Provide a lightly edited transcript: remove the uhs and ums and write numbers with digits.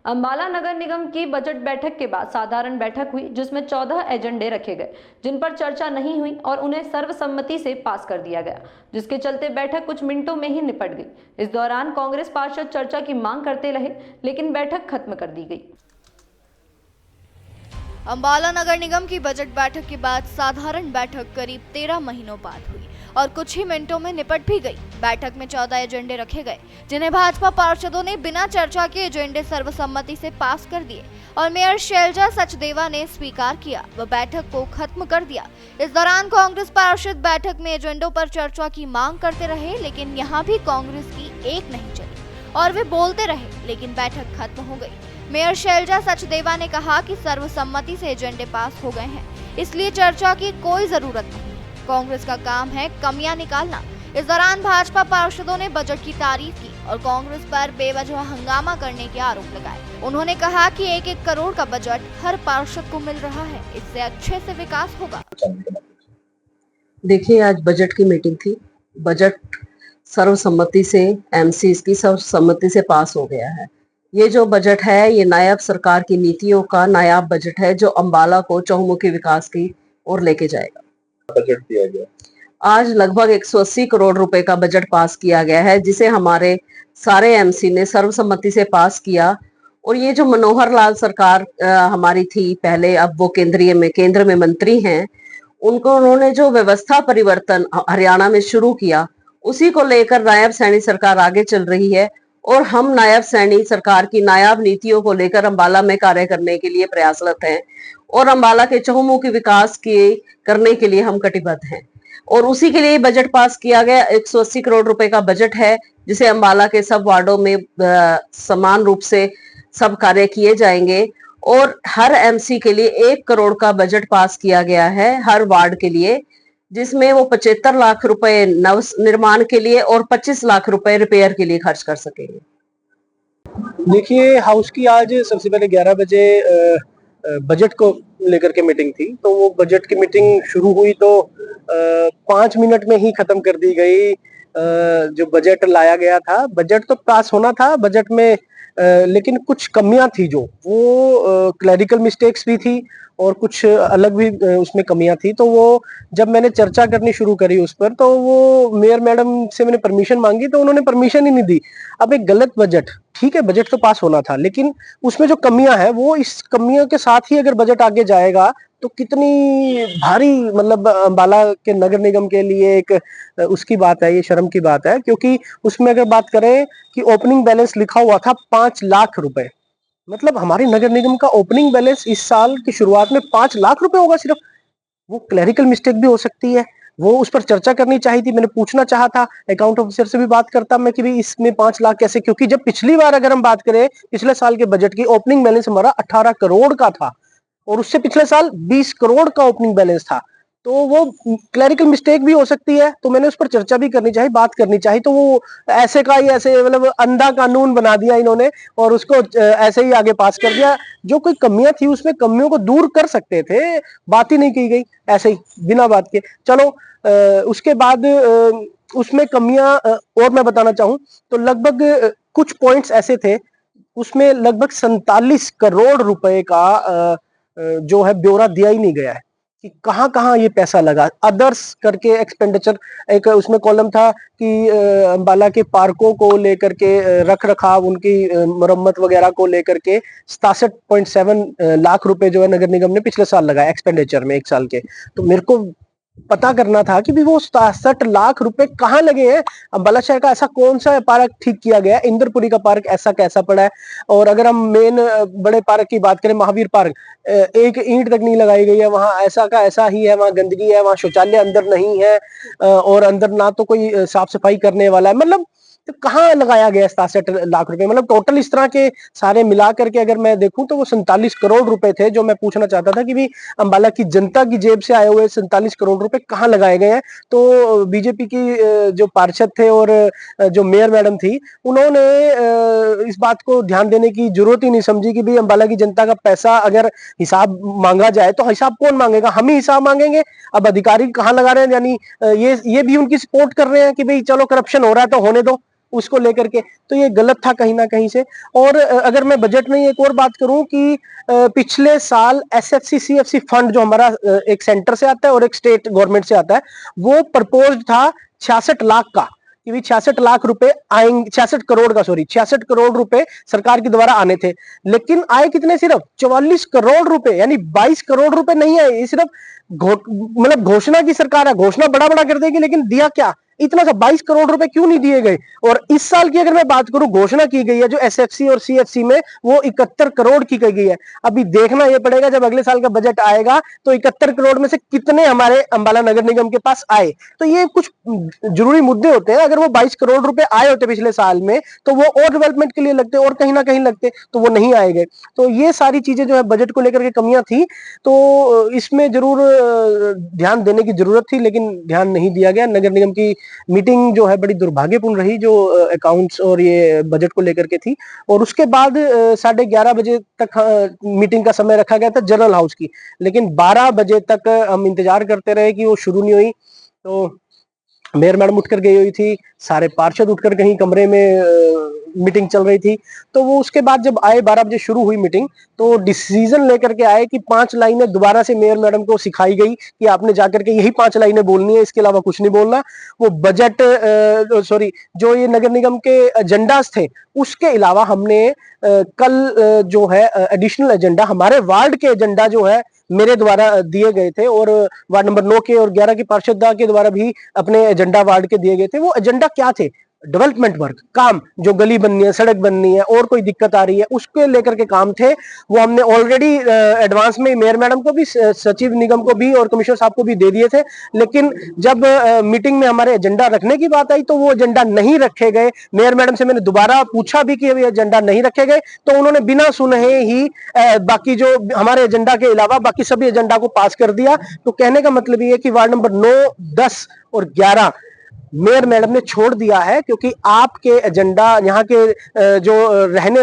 अंबाला नगर निगम की बजट बैठक के बाद साधारण बैठक हुई, जिसमें 14 एजेंडे रखे गए जिन पर चर्चा नहीं हुई और उन्हें सर्वसम्मति से पास कर दिया गया, जिसके चलते बैठक कुछ मिनटों में ही निपट गई। इस दौरान कांग्रेस पार्षद चर्चा की मांग करते रहे, लेकिन बैठक खत्म कर दी गई। अंबाला नगर निगम की बजट बैठक के बाद साधारण बैठक करीब 13 महीनों बाद हुई और कुछ ही मिनटों में निपट भी गई। बैठक में 14 एजेंडे रखे गए, जिन्हें भाजपा पार्षदों ने बिना चर्चा के एजेंडे सर्वसम्मति से पास कर दिए और मेयर शैलजा सचदेवा ने स्वीकार किया व बैठक को खत्म कर दिया। इस दौरान कांग्रेस पार्षद बैठक में एजेंडों पर चर्चा की मांग करते रहे, लेकिन यहाँ भी कांग्रेस की एक नहीं चली और वे बोलते रहे, लेकिन बैठक खत्म हो गई। मेयर शैलजा सचदेवा ने कहा कि सर्वसम्मति से एजेंडे पास हो गए हैं, इसलिए चर्चा की कोई जरूरत नहीं है। कांग्रेस का काम है कमियां निकालना। इस दौरान भाजपा पार्षदों ने बजट की तारीफ की और कांग्रेस पर बेवजह हंगामा करने के आरोप लगाए। उन्होंने कहा कि 1-1 करोड़ का बजट हर पार्षद को मिल रहा है, इससे अच्छे से विकास होगा। देखिए, आज बजट की मीटिंग थी। बजट सर्वसम्मति से एमसी इसकी सर्वसम्मति से पास हो गया है। ये जो बजट है, ये नायब सरकार की नीतियों का नायाब बजट है, जो अंबाला को चहुमुखी विकास की ओर लेके जाएगा। बजट दिया गया आज लगभग 180 करोड़ रुपए का बजट पास किया गया है, जिसे हमारे सारे एमसी ने सर्वसम्मति से पास किया। और ये जो मनोहर लाल सरकार हमारी थी पहले, अब वो केंद्र में मंत्री हैं, उन्होंने जो व्यवस्था परिवर्तन हरियाणा में शुरू किया, उसी को लेकर नायब सैनी सरकार आगे चल रही है और हम नायब सैनी सरकार की नायाब नीतियों को लेकर अंबाला में कार्य करने के लिए प्रयासरत हैं और अंबाला के चहुमुखी विकास करने के लिए हम कटिबद्ध हैं। और उसी के लिए बजट पास किया गया। 180 करोड़ रुपए का बजट है, जिसे अंबाला के सब वार्डों में समान रूप से सब कार्य किए जाएंगे और हर एमसी के लिए 1 करोड़ का बजट पास किया गया है हर वार्ड के लिए, जिसमें वो 75 लाख रुपए नव निर्माण के लिए और 25 लाख रुपए रिपेयर के लिए खर्च कर सकेंगे। देखिए, हाउस की आज सबसे पहले 11 बजे बजट को लेकर के मीटिंग थी, तो वो बजट की मीटिंग शुरू हुई तो 5 मिनट में ही खत्म कर दी गई। जो बजट लाया गया था, बजट तो पास होना था। बजट में लेकिन कुछ कमियां थी, जो वो क्लैरिकल मिस्टेक्स भी थी और कुछ अलग भी उसमें कमियां थी। तो वो जब मैंने चर्चा करनी शुरू करी उस पर, तो वो मेयर मैडम से मैंने परमिशन मांगी, तो उन्होंने परमिशन ही नहीं दी। अब एक गलत बजट, ठीक है, बजट तो पास होना था, लेकिन उसमें जो कमियां हैं, वो इस कमियों के साथ ही अगर बजट आगे जाएगा तो कितनी भारी, मतलब अंबाला के नगर निगम के लिए एक उसकी बात है, ये शर्म की बात है। क्योंकि उसमें अगर बात करें कि ओपनिंग बैलेंस लिखा हुआ था 5 लाख रुपए, मतलब हमारे नगर निगम का ओपनिंग बैलेंस इस साल की शुरुआत में 5 लाख रुपए होगा सिर्फ। वो क्लैरिकल मिस्टेक भी हो सकती है, वो उस पर चर्चा करनी चाहिए थी। मैंने पूछना चाहा था, अकाउंट ऑफिसर से भी बात करता मैं कि भाई इसमें 5 लाख कैसे, क्योंकि जब पिछली बार अगर हम बात करें पिछले साल के बजट की, ओपनिंग बैलेंस हमारा 18 करोड़ का था और उससे पिछले साल 20 करोड़ का ओपनिंग बैलेंस था। तो वो क्लैरिकल मिस्टेक भी हो सकती है, तो मैंने उस पर चर्चा भी करनी चाहिए, बात करनी चाहिए। तो वो ऐसे का ही ऐसे, मतलब अंधा कानून बना दिया इन्होंने और उसको ऐसे ही आगे पास कर दिया। जो कोई कमियां थी उसमें कमियों को दूर कर सकते थे, बात ही नहीं की गई, ऐसे ही बिना बात के। चलो, उसके बाद उसमें कमियां और मैं बताना चाहूं तो लगभग कुछ पॉइंट्स ऐसे थे, उसमें लगभग 47 करोड़ रुपए का जो है ब्यौरा दिया ही नहीं गया है कि कहां कहां ये पैसा लगा। अदर्स करके एक्सपेंडिचर एक उसमें कॉलम था कि अंबाला के पार्कों को लेकर के, रख रखाव, उनकी मरम्मत वगैरह को लेकर के 67.7 लाख रुपए जो है नगर निगम ने पिछले साल लगाया एक्सपेंडिचर में, 1 साल के। तो मेरे को पता करना था कि भी वो 67 लाख रुपए कहाँ लगे हैं। अंबाला शहर का ऐसा कौन सा पार्क ठीक किया गया है, इंद्रपुरी का पार्क ऐसा कैसा पड़ा है। और अगर हम मेन बड़े पार्क की बात करें, महावीर पार्क, एक ईंट तक नहीं लगाई गई है वहां, ऐसा का ऐसा ही है, वहां गंदगी है, वहां शौचालय अंदर नहीं है और अंदर ना तो कोई साफ सफाई करने वाला है। मतलब तो कहाँ लगाया गया 67 लाख रुपए, मतलब टोटल इस तरह के सारे मिला करके अगर मैं देखूं तो वो 47 करोड़ रुपए थे। जो मैं पूछना चाहता था कि भी अंबाला की जनता की जेब से आए हुए 47 करोड़ रुपए कहाँ लगाए गए हैं। तो बीजेपी की जो पार्षद थे और जो मेयर मैडम थी, उन्होंने इस बात को ध्यान देने की जरूरत ही नहीं समझी कि भाई अंबाला की जनता का पैसा अगर हिसाब मांगा जाए तो हिसाब कौन मांगेगा, हम ही हिसाब मांगेंगे। अब अधिकारी कहाँ लगा रहे हैं, यानी ये भी उनकी सपोर्ट कर रहे हैं कि भाई चलो करप्शन हो रहा है तो होने दो, उसको लेकर के, तो ये गलत था कहीं ना कहीं से। और अगर मैं बजट में एक और बात करूं कि पिछले साल SFC CFC फंड जो हमारा एक सेंटर से आता है और एक स्टेट गवर्नमेंट से आता है, वो प्रपोज्ड था 66 लाख का, कि भी 66 लाख रुपए आएंगे, 66 करोड़ का, सॉरी 66 करोड़ रुपए सरकार के द्वारा आने थे। लेकिन आए कितने? सिर्फ 44 करोड़ रुपए, यानी 22 करोड़ रुपए नहीं आए। ये सिर्फ मतलब घोषणा की सरकार है, घोषणा बड़ा बड़ा कर देगी, लेकिन दिया क्या? इतना सा 22 करोड़ रुपए क्यों नहीं दिए गए? और इस साल की अगर मैं बात करूं, घोषणा की गई है जो SFC और CFC में, वो 71 करोड़ की गई है। अभी देखना यह पड़ेगा जब अगले साल का बजट आएगा तो 71 करोड़ में से कितने हमारे अंबाला नगर निगम के पास आए। तो ये कुछ जरूरी मुद्दे होते हैं। अगर वो 22 करोड़ रुपए आए होते पिछले साल में, तो वो और डेवलपमेंट के लिए लगते और कहीं ना कहीं लगते, तो वो नहीं आए गए। तो ये सारी चीजें जो है बजट को लेकर के कमियां थी, तो इसमें जरूर ध्यान देने की जरूरत थी, लेकिन ध्यान नहीं दिया गया। नगर निगम की मीटिंग जो है बड़ी दुर्भाग्यपूर्ण रही, जो अकाउंट्स और ये बजट को लेकर के थी। और उसके बाद 11:30 बजे तक मीटिंग का समय रखा गया था जनरल हाउस की, लेकिन 12 बजे तक हम इंतजार करते रहे कि वो शुरू नहीं हुई। तो मेयर मैडम उठकर गई हुई थी, सारे पार्षद उठकर कहीं कमरे में मीटिंग चल रही थी। तो वो उसके बाद जब आए, 12 बजे शुरू हुई मीटिंग, तो डिसीजन लेकर के आए कि 5 लाइनें दोबारा से मेयर मैडम को सिखाई गई कि आपने जाकर के यही 5 लाइनें बोलनी है, इसके अलावा कुछ नहीं बोलना। वो बजट सॉरी जो ये नगर निगम के एजेंडास थे, उसके अलावा हमने कल जो है एडिशनल एजेंडा, हमारे वार्ड के एजेंडा जो है मेरे द्वारा दिए गए थे, और वार्ड नंबर 9 के और 11 के पार्षद के द्वारा भी अपने एजेंडा वार्ड के दिए गए थे। वो एजेंडा क्या थे? डेवलपमेंट वर्क, काम, जो गली बननी है, सड़क बननी है, और कोई दिक्कत आ रही है, उसके लेकर के काम थे। वो हमने ऑलरेडी एडवांस में मेयर मैडम को भी, सचिव निगम को भी और कमिश्नर साहब को भी दे दिए थे। लेकिन जब मीटिंग में हमारे एजेंडा रखने की बात आई, तो वो एजेंडा नहीं रखे गए। मेयर मैडम से मैंने दोबारा पूछा भी कि अभी एजेंडा नहीं रखे गए, तो उन्होंने बिना सुने ही बाकी जो हमारे एजेंडा के अलावा बाकी सभी एजेंडा को पास कर दिया। तो कहने का मतलब ये है कि वार्ड नंबर 9, 10 और 11 मेयर मैडम ने छोड़ दिया है, क्योंकि आपके एजेंडा, यहाँ के जो रहने